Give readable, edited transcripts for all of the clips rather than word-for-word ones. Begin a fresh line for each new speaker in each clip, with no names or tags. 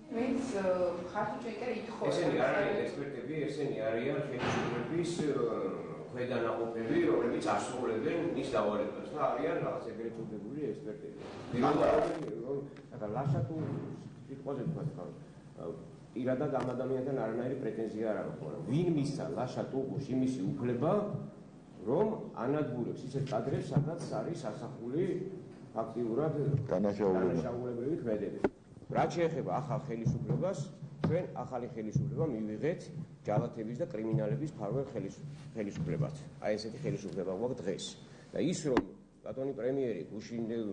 ვინც ხარჯი კი ითხოვა.
ესენი არ არიან ექსპერტები, ესენი არიან ხელისუფლების ქვედანაყოფები, რომლებიც ასრულებენ მის დავალებას და არიან რაღაც ეგრეთ წოდებული ექსპერტები. მაგრამ ლაშა თუ სიტყვაზე თქვა, პირადად ამ ადამიანთან არანაირი პრეტენზია არ აქვს, მაგრამ ვინ მისცა ლაშა ტუღუს იმისი უფლება, რომ ანადგურებს ისეთ კადრებს, სადაც არის ასახული ფაქტიურად დანაშაულებრივი ქმედები. რაც შეეხება ახალ ხელისუფლებას, ჩვენ ახალი ხელისუფლება მივიღეთ ჯალათების და კრიმინალების ფარველ ხელისუფლებას. აი ესეთი ხელისუფლება გვაქვს დღეს. და ის რომ ბატონი პრემიერი გუშინდელ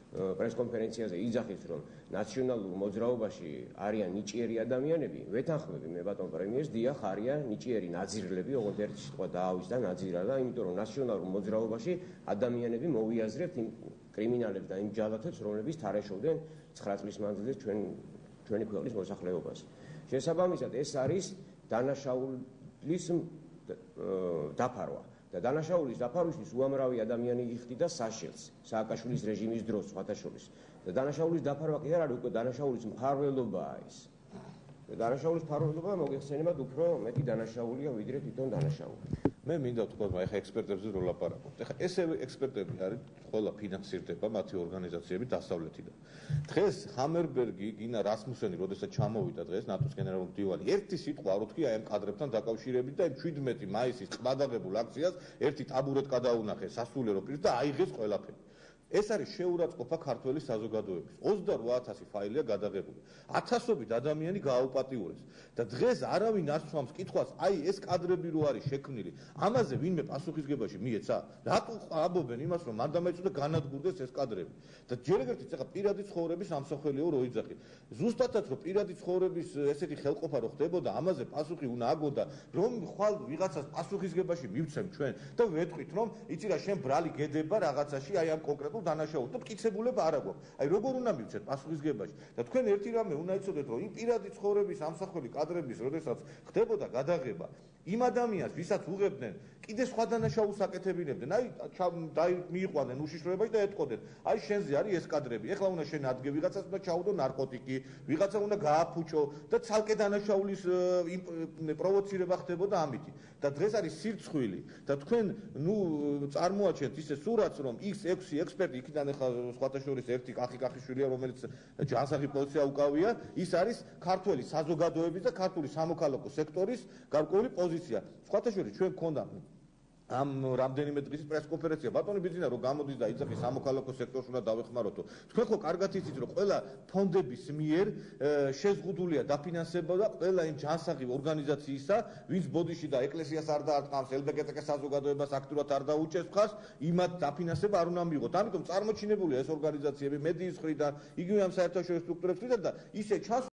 პრესკონფერენციაზე იძახის, რომ ნაციონალურ მოძრაობაში არიან ნიჭიერი ადამიანები, ვეთანხმები მე ბატონ პრემიერს, დიახ, არიან ნიჭიერი ნაძირლები, ოღონდ ერთი სიტყვა დაავიზდა ნაძირა და იმიტომ რომ ნაციონალურ მოძრაობაში ადამიანები მოვიაზრებთ იმ კრიმინალებს და იმ ჯალათებს, რომლებიც თარეშობდნენ 9 წლის მანძილზე ჩვენი ქვეყნის მოსახლეობას. შესაბამისად, ეს არის დანაშაულის დაფარვა. და დანაშაულის დაფარვისთვის უამრავი ადამიანი იხდიდა საშილს სააკაშვილის რეჟიმის დროს სხვათა შორის. და დანაშაულის დაფარვა კი არ არის, უკვე დანაშაულის მფარველობაა ეს. და დანაშაულის მფარველობა მოგეხსენებათ უფრო მეტი დანაშაულია ვიდრე თვითონ დანაშაული.
მე მინდა თქვა, ეხა ექსპერტებზე რო ლაპარაკობთ. ეხა ესევე ექსპერტები არის, ყველა ფინანსირდება მათი ორგანიზაციები დასავლეთიდან. დღეს ჰამერბერგი, გინა რასმუსენი, როდესაც ჩამოვიდა დღეს ნატოს გენერალური მდივანი, ერთი სიტყვა არ უთქია ამ კადრებთან დაკავშირებით და იმ 17 მაისის ყმადაღებულ აქციას ერთი ტაბურეტკა დაუნახეს სასულიერო პირს და აიღეს ყველაფერი. ეს არის შეურაცხყოფა ქართველი საზოგადოების. 28,000 ფაილია გადაღებული. ათასობით ადამიანი გააუპატიურეს. და დღეს არავინ არ სვამს კითხვას, აი ეს კადრები რო არის შექმნილი, ამაზე ვინმე პასუხისგებაში მიეცა? რატო ამბობენ იმას, რომ მან დამეწოდა განადგურდეს ეს კადრები? და ჯერ ერთი ეხა პირადი ცხოვრების ამსახველიო რო იძახი. ზუსტადაც რომ პირადი ცხოვრების ესეთი ხელყოფა რო ხდებოდა, ამაზე პასუხი უნდა აგონდა, რომ ხვალ ვიღაცას პასუხისგებაში მივცემ ჩვენ და ვეთქვით, რომ იცი რა, შენ ბრალი გედება რაღაცაში, აი ამ კონკრეტულ დანაშაულს და მტკიცებულება არ აქვს. აი როგორ უნდა მივცეთ პასუხისგებაში? და თქვენ ერთი რამე უნდა იცოდეთ, რომ იმ პირადი ცხოვრების ამსახველი კადრების, როდესაც ხდებოდა გადაღება, იმ ადამიანს, ვისაც უღებდნენ, კიდე სხვა დანაშაულს აკეთებინებდნენ. აი მიიყვანენ უშიშროებაში და ეტყოდნენ, აი შენზე არის ეს კადრები. ეხლა უნდა შენ ადგე ვიღაცას უნდა ჩაუდო ნარკოტიკი, ვიღაცა უნდა გააფუჭო და ცალკე დანაშაულის პროვოცირება ხდებოდა ამით. და დღეს არის სირცხვილი და თქვენ წარმოაჩენთ ისე სურათს, რომ X6 ექსპერტი იქიდან ახლა სხვათა შორის ერთი კახიშვილია, რომელიც ჯანსაღი პოლიცია უკავია, ის არის ქართველი საზოგადოების და ქართული სამოქალაქო სექტორის გარკვეული პოზიცია. სხვათა შორის ჩვენ გქონდა ამ რამდენიმე დღის პრესკონფერენცია ბატონი ბიძინა რომ გამოდის და იძახის სამოქალაქო სექტორს უნდა დავეხმაროთო. თქვენ ხო კარგად იცით, რომ ყველა ფონდების მიერ შეზღუდულია დაფინანსება და ყველა იმ ჯანსაღი ორგანიზაციისა, ვინც ბოდიში და ეკლესიას არ დაარტყამს, LBGT საზოგადოებას აქტიურად არ დაუჭერს ხას, იმათ დაფინანსება არ უნდა მიიღოთ. ამიტომ წარმოჩინებულია ეს ორგანიზაციები მედიის მხრიდან, იგივე ამ საერთაშორისო სტრუქტურების მხრიდან და ისე ჩანს